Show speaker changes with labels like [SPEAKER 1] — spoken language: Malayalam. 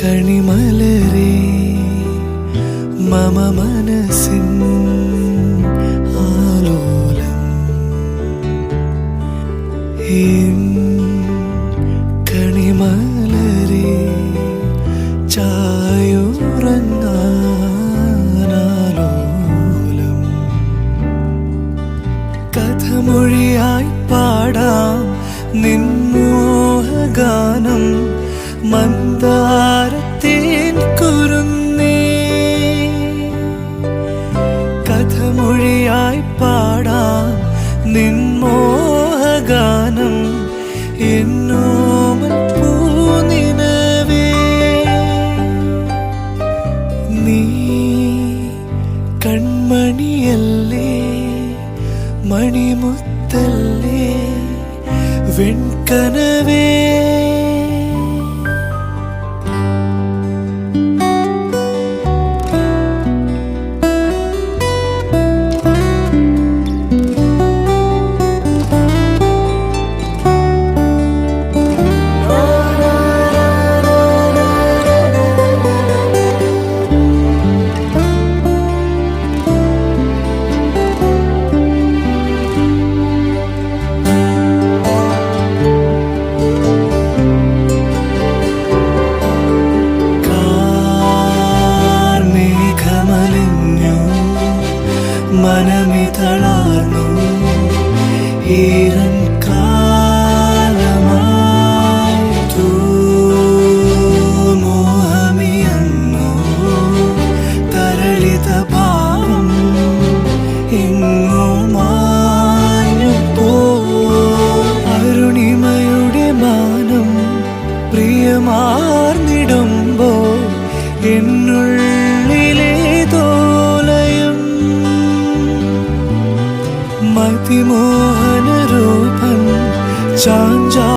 [SPEAKER 1] കണിമലരേ മമ മനസ്സിൻ ആലോലം കണിമലരേ ചായുറങ്ങാനാലോലം കഥമൊഴിയായി പാടാം നിൻ മോഹഗാനം മന്ദാരത്തേൻ കുരുന്നേ കഥമൊഴിയായി പാടാം നിൻ മോഹഗാനം എന്നോമൽ പൂനിനവേ നീ കൺമണിയല്ലേ മണിമുത്തല്ലേ വെൺകനവേ മനമിതളാർന്നു ഈരൻ കാലമായി മോഹമിയന്നു തരളിത ഭാവം എങ്ങോ മാഞ്ഞു പോ അരുണിമയുടെ മാനം പ്രിയമാർന്നിടുമ്പോ എന്നുള്ളിലെ മതിമോഹന രൂപൻ ചാഞ്ചാ